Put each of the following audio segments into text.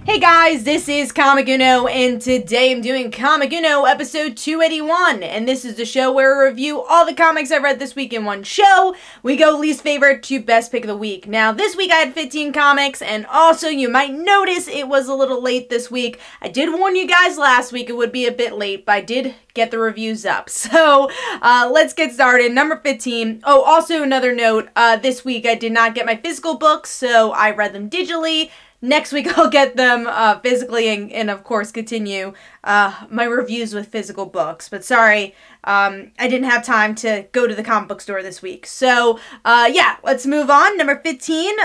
Hey guys, this is Comic Uno, and today I'm doing Comic Uno episode 281, and this is the show where we review all the comics I've read this week in one show. We go least favorite to best pick of the week. Now, this week I had 15 comics, and also you might notice it was a little late this week. I did warn you guys last week it would be a bit late, but I did get the reviews up. So, let's get started. Number 15. Oh, also another note, this week I did not get my physical books, so I read them digitally. Next week I'll get them physically and of course continue my reviews with physical books. But sorry, I didn't have time to go to the comic book store this week. So yeah, let's move on. Number 15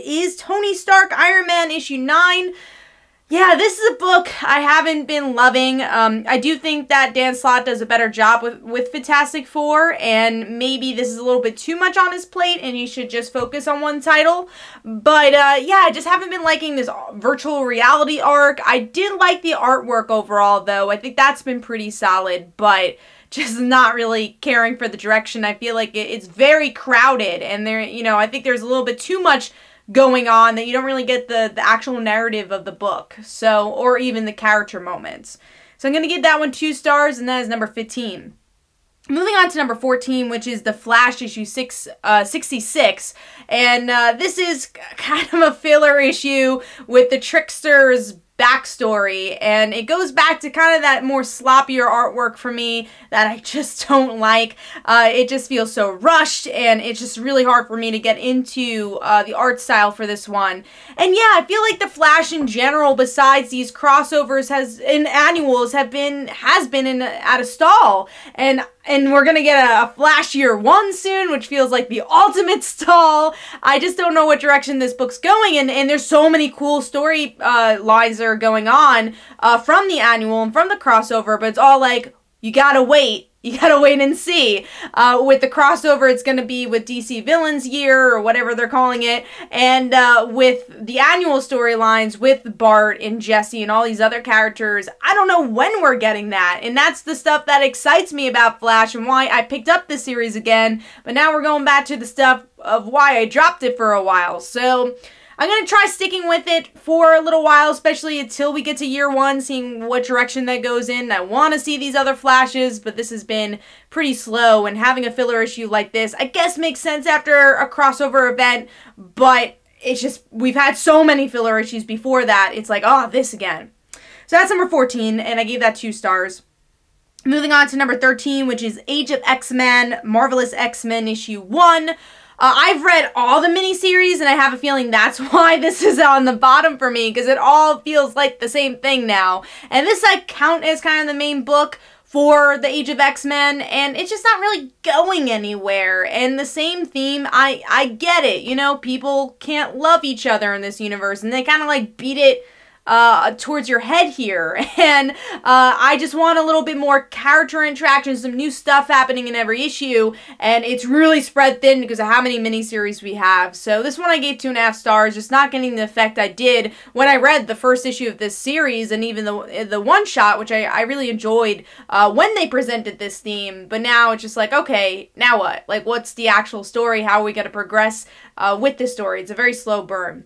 is Tony Stark Iron Man issue 9. Yeah, this is a book I haven't been loving. I do think that Dan Slott does a better job with Fantastic Four, and maybe this is a little bit too much on his plate, and he should just focus on one title. But, yeah, I just haven't been liking this virtual reality arc. I did like the artwork overall, though. I think that's been pretty solid, but just not really caring for the direction. I feel like it's very crowded, and there, I think there's a little bit too much going on that you don't really get the actual narrative of the book, so, or even the character moments. So I'm going to give that one 2 stars, and that is number 15. Moving on to number 14, which is The Flash issue 66, and this is kind of a filler issue with the Trickster's backstory, and it goes back to kind of that more sloppier artwork for me that I just don't like. It just feels so rushed, and it's just really hard for me to get into the art style for this one. And yeah, I feel like The Flash in general, besides these crossovers and annuals, has been at a stall, and we're gonna get a Flash year 1 soon, which feels like the ultimate stall. I just don't know what direction this book's going, and there's so many cool story lines that are going on from the annual and from the crossover, but it's all like, you gotta wait. You gotta wait and see. With the crossover, it's gonna be with DC Villains Year, or whatever they're calling it, and with the annual storylines with Bart and Jesse and all these other characters, I don't know when we're getting that, and that's the stuff that excites me about Flash and why I picked up this series again, but now we're going back to the stuff of why I dropped it for a while. So I'm going to try sticking with it for a little while, especially until we get to year 1, seeing what direction that goes in. I want to see these other Flashes, but this has been pretty slow, and having a filler issue like this, I guess, makes sense after a crossover event, but it's just, we've had so many filler issues before that, it's like, oh, this again. So that's number 14, and I gave that 2 stars. Moving on to number 13, which is Age of X-Men, Marvelous X-Men issue 1. I've read all the miniseries, and I have a feeling that's why this is on the bottom for me, because it all feels like the same thing now. And this I count as kind of the main book for the Age of X-Men, and it's just not really going anywhere. And the same theme, I get it, people can't love each other in this universe, and they kind of like beat it towards your head here, and I just want a little bit more character interaction, some new stuff happening in every issue, and it's really spread thin because of how many miniseries we have. So this one I gave 2.5 stars, just not getting the effect I did when I read the first issue of this series, and even the one-shot, which I really enjoyed when they presented this theme, but now it's just like, okay, now what? Like, what's the actual story? How are we going to progress with this story? It's a very slow burn.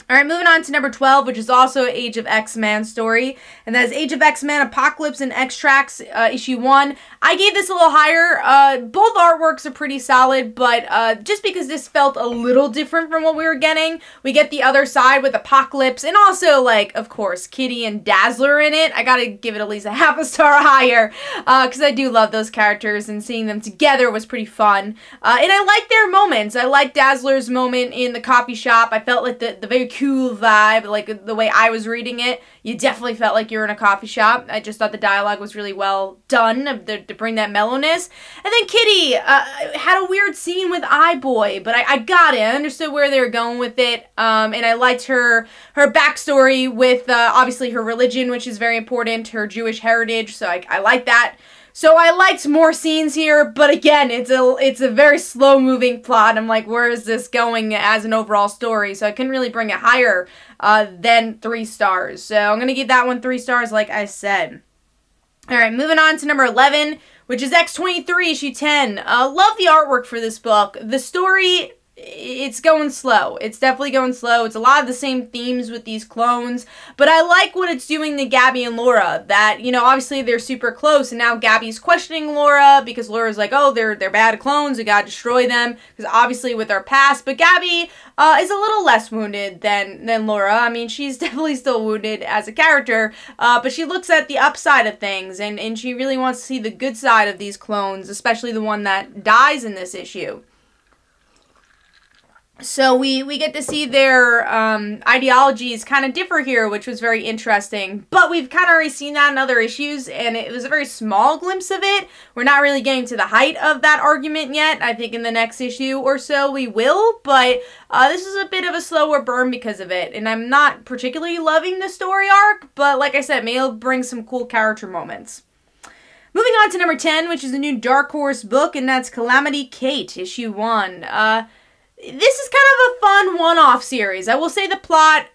Alright, moving on to number 12, which is also Age of X-Men story, and that is Age of X-Men Apocalypse and X-Tracts issue 1. I gave this a little higher. Both artworks are pretty solid, but just because this felt a little different from what we were getting, we get the other side with Apocalypse, and also, like, of course, Kitty and Dazzler in it. I gotta give it at least a 0.5 star higher, because I do love those characters, and seeing them together was pretty fun. And I like their moments. I like Dazzler's moment in the coffee shop. I felt like the very cool vibe, like the way I was reading it, you definitely felt like you were in a coffee shop. I just thought the dialogue was really well done to bring that mellowness. And then Kitty had a weird scene with iBoy, but I got it. I understood where they were going with it, and I liked her backstory with obviously her religion, which is very important, her Jewish heritage, so I like that. So I liked more scenes here, but again, it's a very slow-moving plot. I'm like, where is this going as an overall story? So I couldn't really bring it higher than 3 stars. So I'm going to give that one 3 stars, like I said. All right, moving on to number 11, which is X-23, issue 10. Love the artwork for this book. The story it's going slow. It's definitely going slow. It's a lot of the same themes with these clones, but I like what it's doing to Gabby and Laura, that, you know, obviously they're super close, and now Gabby's questioning Laura, because Laura's like, oh, they're bad clones, we gotta destroy them, because obviously with our past, but Gabby is a little less wounded than Laura. I mean, she's definitely still wounded as a character, but she looks at the upside of things, and she really wants to see the good side of these clones, especially the one that dies in this issue. So we get to see their ideologies kind of differ here, which was very interesting. But we've kind of already seen that in other issues, and it was a very small glimpse of it. We're not really getting to the height of that argument yet. I think in the next issue or so we will, but this is a bit of a slower burn because of it. And I'm not particularly loving the story arc, but like I said, maybe it'll bring some cool character moments. Moving on to number 10, which is a new Dark Horse book, and that's Calamity Kate, issue 1. This is kind of a fun one-off series. I will say the plot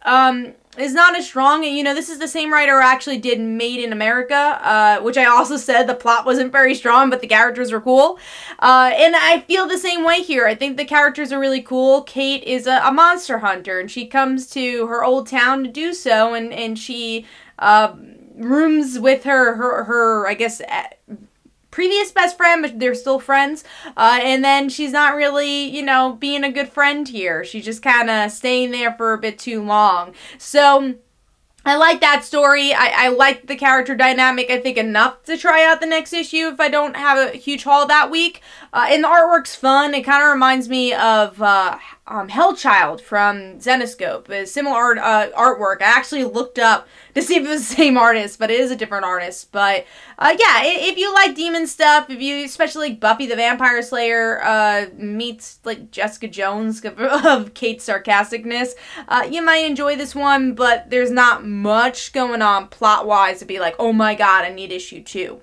is not as strong. And, you know, this is the same writer who actually did Made in America, which I also said the plot wasn't very strong, but the characters were cool. And I feel the same way here. I think the characters are really cool. Kate is a monster hunter, and she comes to her old town to do so, and she rooms with her I guess, previous best friend, but they're still friends, and then she's not really, you know, being a good friend here. She's just kind of staying there for a bit too long. So I like that story. I like the character dynamic, I think, enough to try out the next issue if I don't have a huge haul that week. And the artwork's fun. It kind of reminds me of Hellchild from Zenescope. A similar artwork. I actually looked up to see if it was the same artist, but it is a different artist. But yeah, if you like demon stuff, if you especially like Buffy the Vampire Slayer meets like Jessica Jones of Kate's sarcasticness, you might enjoy this one, but there's not much going on plot-wise to be like, oh my god, I need issue 2.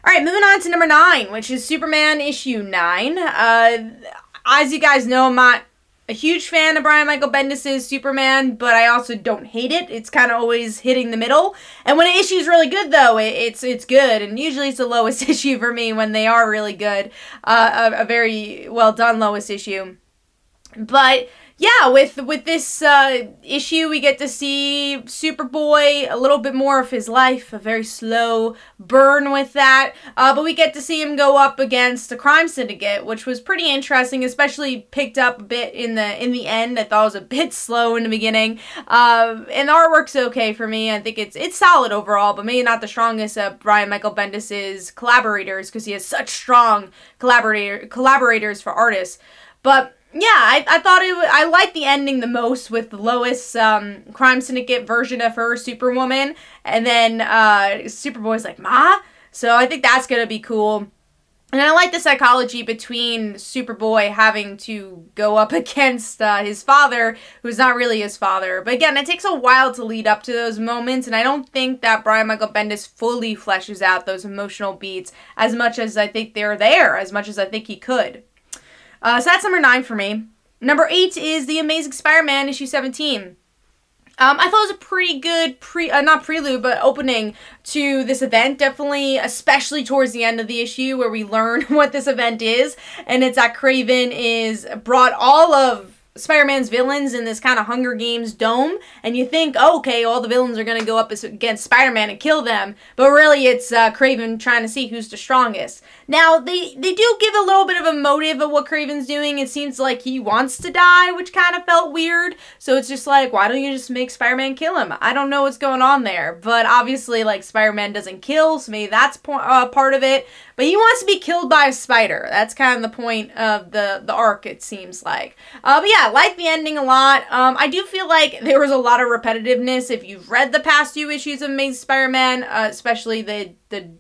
Alright, moving on to number 9, which is Superman issue 9. As you guys know, I'm not a huge fan of Brian Michael Bendis' Superman, but I also don't hate it. It's kind of always hitting the middle. And when an issue is really good, though, it's good. And usually it's the lowest issue for me when they are really good. A very well done lowest issue. But yeah, with this issue, we get to see Superboy, a little bit more of his life, a very slow burn with that, but we get to see him go up against a crime syndicate, which was pretty interesting, especially picked up a bit in the end. I thought it was a bit slow in the beginning, and the artwork's okay for me. I think it's solid overall, but maybe not the strongest of Brian Michael Bendis' collaborators, because he has such strong collaborators for artists, but yeah, I thought I liked the ending the most with Lois' crime syndicate version of her, Superwoman, and then Superboy's like, Ma? So I think that's going to be cool. And I like the psychology between Superboy having to go up against his father, who's not really his father. But again, it takes a while to lead up to those moments, and I don't think that Brian Michael Bendis fully fleshes out those emotional beats as much as I think they're there, as much as I think he could. So that's number 9 for me. Number 8 is The Amazing Spider-Man, issue 17. I thought it was a pretty good, not prelude, but opening to this event. Definitely, especially towards the end of the issue where we learn what this event is. And it's that Kraven is brought all of Spider-Man's villains in this kind of Hunger Games dome, and you think, oh, okay, all the villains are going to go up against Spider-Man and kill them, but really it's Kraven trying to see who's the strongest. Now, they do give a little bit of a motive of what Kraven's doing. It seems like he wants to die, which kind of felt weird, so it's just like, why don't you just make Spider-Man kill him? I don't know what's going on there, but obviously, like, Spider-Man doesn't kill, so maybe that's part of it, but he wants to be killed by a spider. That's kind of the point of the arc, it seems like. But yeah, I like the ending a lot. I do feel like there was a lot of repetitiveness. If you've read the past 2 issues of Amazing Spider-Man, especially the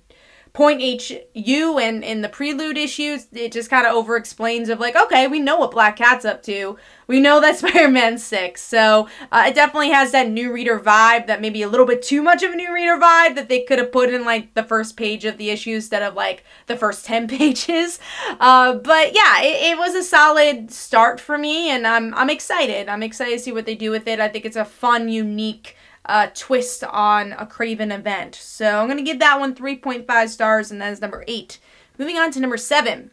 Point HU and in the prelude issues, it just kind of over-explains of like, okay, we know what Black Cat's up to. We know that Spider-Man's sick. So it definitely has that new reader vibe, that maybe a little bit too much of a new reader vibe that they could have put in like the first page of the issue instead of like the first 10 pages. But yeah, it was a solid start for me, and I'm excited. I'm excited to see what they do with it. I think it's a fun, unique twist on a Kraven event. So I'm going to give that one 3.5 stars, and that is number 8. Moving on to number 7.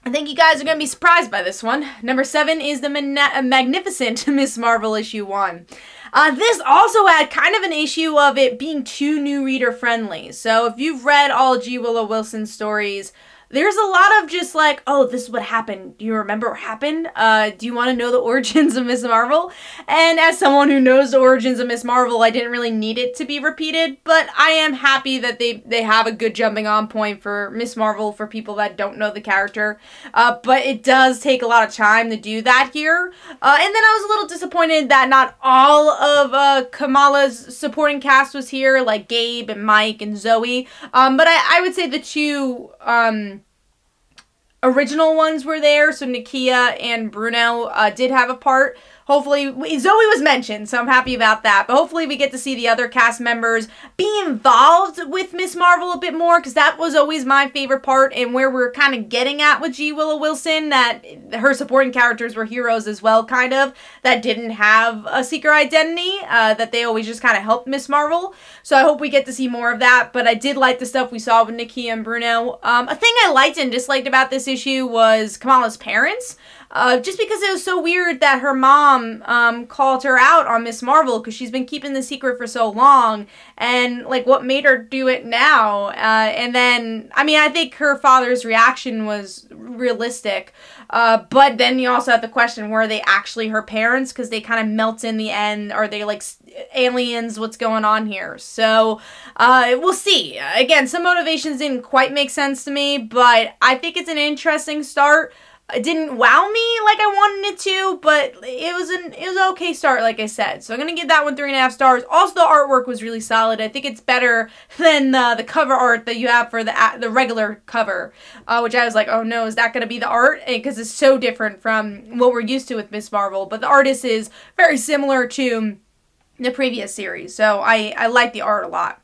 I think you guys are going to be surprised by this one. Number 7 is the magnificent Miss Marvel issue 1. This also had kind of an issue of it being too new reader friendly. So if you've read all G. Willow Wilson's stories, there's a lot of just like, oh, this is what happened. Do you remember what happened? Do you want to know the origins of Miss Marvel? And as someone who knows the origins of Miss Marvel, I didn't really need it to be repeated, but I am happy that they have a good jumping on point for Miss Marvel for people that don't know the character. But it does take a lot of time to do that here. And then I was a little disappointed that not all of Kamala's supporting cast was here, like Gabe and Mike and Zoe. But I would say the two original ones were there, so Nakia and Bruno did have a part. Hopefully, Zoe was mentioned, so I'm happy about that. But hopefully we get to see the other cast members be involved with Miss Marvel a bit more, because that was always my favorite part, and where we're kind of getting at with G. Willow Wilson, that her supporting characters were heroes as well, kind of, that didn't have a secret identity, that they always just kind of helped Miss Marvel. So I hope we get to see more of that, but I did like the stuff we saw with Nakia and Bruno. A thing I liked and disliked about this issue was Kamala's parents. Just because it was so weird that her mom called her out on Miss Marvel because she's been keeping the secret for so long, and like what made her do it now? And then, I mean, I think her father's reaction was realistic, but then you also have the question, were they actually her parents? Because they kind of melt in the end. Are they like aliens? What's going on here? So we'll see. Again, some motivations didn't quite make sense to me, but I think it's an interesting start. It didn't wow me like I wanted it to, but it was an okay start, like I said. So I'm going to give that one 3.5 stars. Also, the artwork was really solid. I think it's better than the cover art that you have for the regular cover, which I was like, oh no, is that going to be the art? Because it's so different from what we're used to with Miss Marvel. But the artist is very similar to the previous series, so I like the art a lot.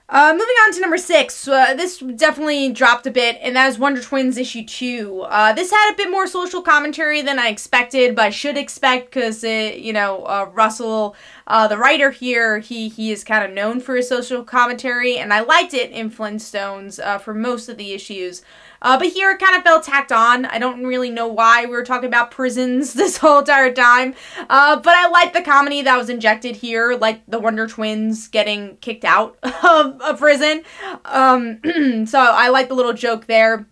Moving on to number 6, this definitely dropped a bit, and that is Wonder Twins issue 2. This had a bit more social commentary than I expected, but I should expect, because, Russell, the writer here, he is kind of known for his social commentary, and I liked it in Flintstones for most of the issues. But here it kind of felt tacked on. I don't really know why we were talking about prisons this whole entire time. But I liked the comedy that was injected here, like the Wonder Twins getting kicked out of a prison. So I like the little joke there.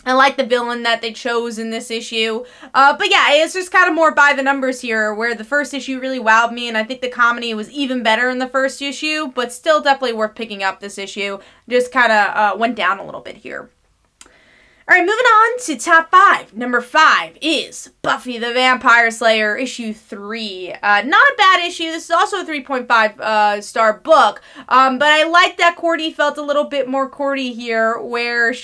I like the villain that they chose in this issue. But yeah, it's just kind of more by the numbers here, where the first issue really wowed me, and I think the comedy was even better in the first issue, but still definitely worth picking up this issue. Just kind of went down a little bit here. Alright, moving on to top 5. Number 5 is Buffy the Vampire Slayer, issue 3. Not a bad issue. This is also a 3.5 star book. But I like that Cordy felt a little bit more Cordy here, where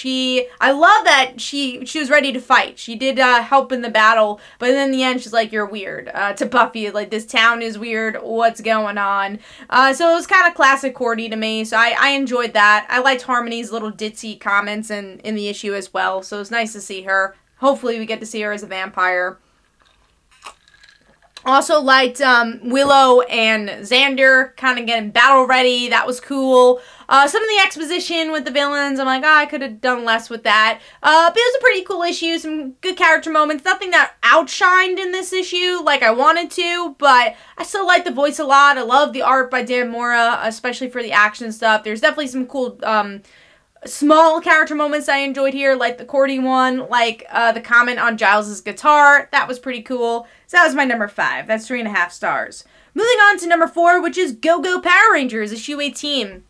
I love that she was ready to fight. She did help in the battle, but then in the end she's like, you're weird. To Buffy, like, this town is weird. What's going on? So it was kind of classic Cordy to me, so I enjoyed that. I liked Harmony's little ditzy comments in the issue as well. So it's nice to see her. Hopefully we get to see her as a vampire. Also liked Willow and Xander kind of getting battle ready. That was cool. Some of the exposition with the villains, I'm like, oh, I could have done less with that. But it was a pretty cool issue. Some good character moments. Nothing that outshined in this issue like I wanted to, but I still like the voice a lot. I love the art by Dan Mora, especially for the action stuff. There's definitely some cool small character moments I enjoyed here, like the Cordy one, like the comment on Giles's guitar. That was pretty cool. So that was my number 5. That's 3.5 stars. Moving on to number 4, which is Go-Go Power Rangers, issue 18.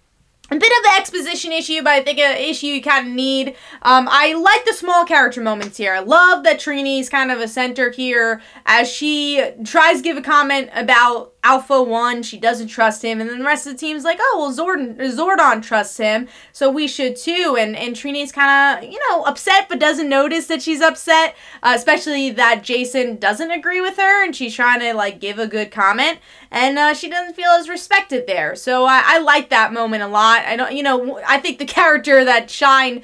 A bit of an exposition issue, but I think an issue you kind of need. I like the small character moments here. I love that Trini's kind of a center here, as she tries to give a comment about Alpha 1, she doesn't trust him, and then the rest of the team's like, oh, well, Zordon trusts him, so we should too, and Trini's kind of, upset, but doesn't notice that she's upset, especially that Jason doesn't agree with her, and she's trying to, like, give a good comment, and she doesn't feel as respected there, so I like that moment a lot. I think the character that shined,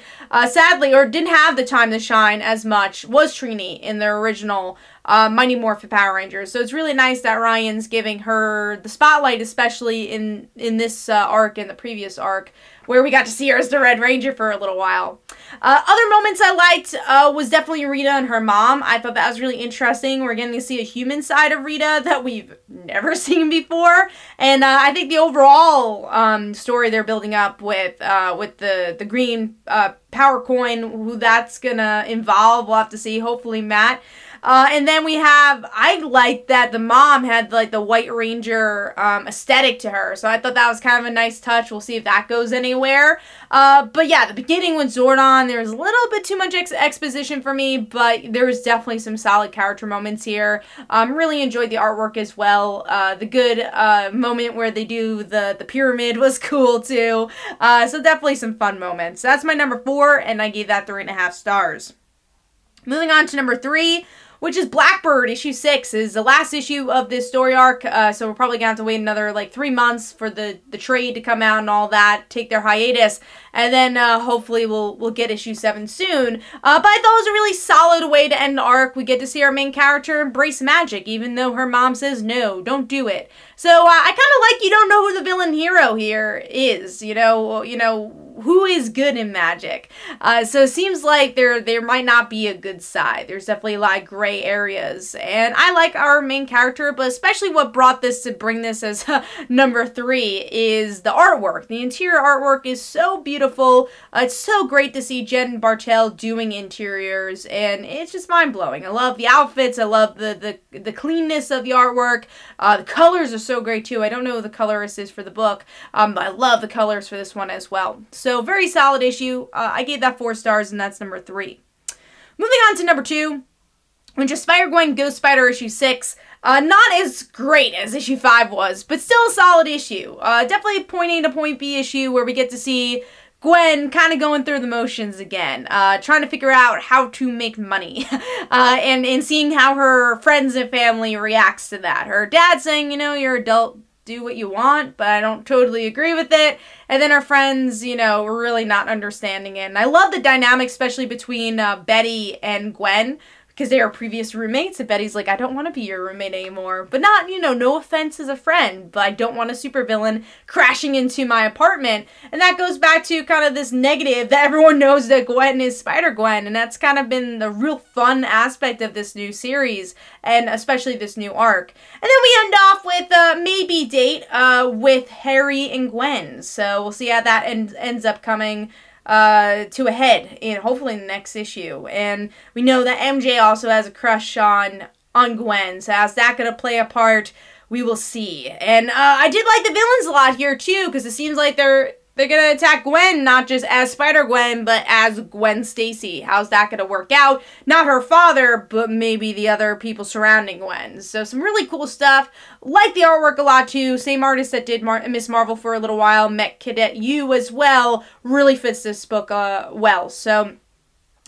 sadly, or didn't have the time to shine as much, was Trini in the original Mighty Morphin Power Rangers. So it's really nice that Ryan's giving her the spotlight, especially in this arc and the previous arc, where we got to see her as the Red Ranger for a little while. Other moments I liked was definitely Rita and her mom. I thought that was really interesting. We're getting to see a human side of Rita that we've never seen before. And I think the overall story they're building up with the green power coin, who that's gonna involve, we'll have to see. Hopefully Matt. And then we have, I like that the mom had like the White Ranger aesthetic to her. So I thought that was kind of a nice touch. We'll see if that goes anywhere. But yeah, the beginning with Zordon, there was a little bit too much exposition for me, but there was definitely some solid character moments here. Really enjoyed the artwork as well. The good moment where they do the pyramid was cool too. So definitely some fun moments. That's my number 4, and I gave that 3.5 stars. Moving on to number 3, which is Blackbird, issue 6, is the last issue of this story arc, so we're probably going to have to wait another, like, 3 months for the trade to come out and all that, take their hiatus, and then hopefully we'll get issue 7 soon. But I thought it was a really solid way to end the arc. We get to see our main character embrace magic, even though her mom says, no, don't do it. So I kind of like you don't know who the villain hero here is, you know, who is good in magic. So it seems like there might not be a good side. There's definitely a lot of gray areas. And I like our main character, but especially what brought this to bring this as number 3 is the artwork. The interior artwork is so beautiful. It's so great to see Jen Bartel doing interiors, and it's just mind-blowing. I love the outfits. I love the cleanness of the artwork. The colors are so great too. I don't know who the colorist is for the book, but I love the colors for this one as well. So very solid issue. I gave that 4 stars, and that's number 3. Moving on to number 2, which is Spider-Gwen Ghost Spider issue 6. Not as great as issue 5 was, but still a solid issue. Definitely point A to point B issue where we get to see Gwen kind of going through the motions again, trying to figure out how to make money, and seeing how her friends and family reacts to that. Her dad saying, you know, you're an adult, do what you want, but I don't totally agree with it. And then her friends, you know, really not understanding it. And I love the dynamic, especially between Betty and Gwen, because they are previous roommates, and Betty's like, I don't want to be your roommate anymore. But not, you know, no offense as a friend, but I don't want a supervillain crashing into my apartment. And that goes back to kind of this negative that everyone knows that Gwen is Spider-Gwen, and that's kind of been the real fun aspect of this new series, and especially this new arc. And then we end off with a maybe date with Harry and Gwen. So we'll see how that ends up coming to a head in hopefully the next issue. And we know that MJ also has a crush on Gwen, so how's that gonna play a part? We will see. And I did like the villains a lot here too, because it seems like they're gonna attack Gwen not just as Spider-Gwen, but as Gwen Stacy. How's that gonna work out? Not her father, but maybe the other people surrounding Gwen. So some really cool stuff. Like the artwork a lot too. Same artist that did Miss Marvel for a little while, Met Cadet U as well. Really fits this book well. So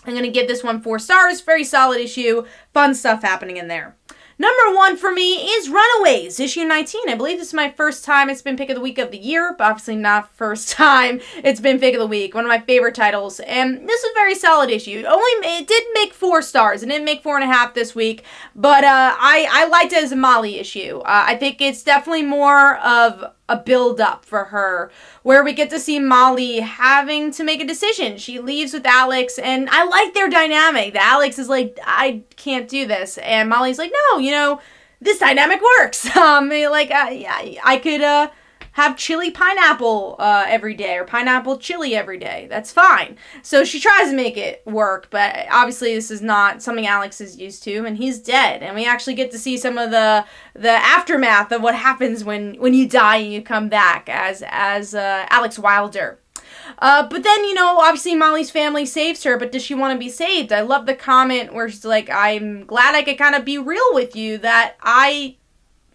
I'm gonna give this one 4 stars. Very solid issue. Fun stuff happening in there. Number 1 for me is Runaways, issue 19. I believe this is my first time it's been Pick of the Week of the year, but obviously not first time it's been Pick of the Week. One of my favorite titles, and this is a very solid issue. It did make 4 stars. It didn't make 4.5 this week, but I liked it as a Molly issue. I think it's definitely more of a build-up for her, where we get to see Molly having to make a decision. She leaves with Alex, and I like their dynamic. Alex is like, I can't do this, and Molly's like, no, you know, this dynamic works. I could have chili pineapple every day, or pineapple chili every day. That's fine. So she tries to make it work, but obviously this is not something Alex is used to, and he's dead. And we actually get to see some of the aftermath of what happens when you die and you come back as Alex Wilder. But then, you know, obviously Molly's family saves her, but does she want to be saved? I love the comment where she's like, I'm glad I could kind of be real with you, that I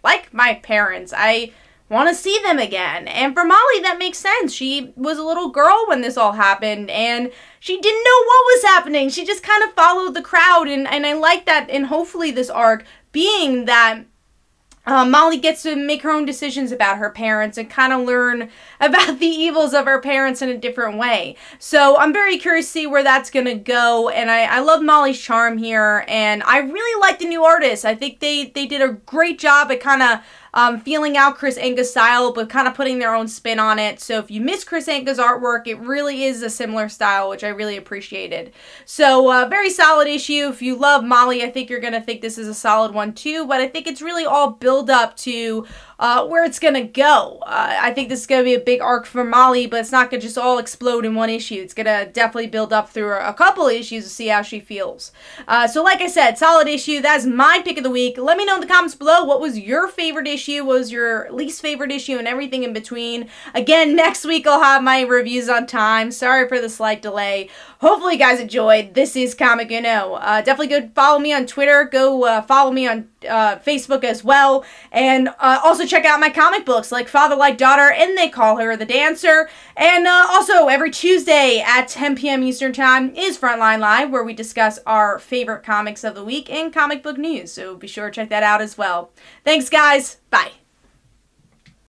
like my parents. I want to see them again. And for Molly, that makes sense. She was a little girl when this all happened, and she didn't know what was happening. She just kind of followed the crowd, and I like that, and hopefully this arc being that Molly gets to make her own decisions about her parents and kind of learn about the evils of her parents in a different way. So I'm very curious to see where that's going to go, and I love Molly's charm here, and I really like the new artists. I think they did a great job at kind of feeling out Chris Anka's style, but kind of putting their own spin on it. So if you miss Chris Anka's artwork, it really is a similar style, which I really appreciated. So very solid issue. If you love Molly, I think you're going to think this is a solid one too, but I think it's really all build up to where it's going to go. I think this is going to be a big arc for Molly, but it's not going to just all explode in one issue. It's going to definitely build up through a couple of issues to see how she feels. So like I said, solid issue. That's my pick of the week. Let me know in the comments below what was your favorite issue, what was your least favorite issue, and everything in between. Again, next week I'll have my reviews on time. Sorry for the slight delay. Hopefully you guys enjoyed. This is Comic Uno. Definitely go follow me on Twitter. Go follow me on Facebook as well. And also check out my comic books like Father Like Daughter and They Call Her the Dancer. And also every Tuesday at 10 p.m. Eastern Time is Frontline Live, where we discuss our favorite comics of the week and comic book news. So be sure to check that out as well. Thanks guys. Bye.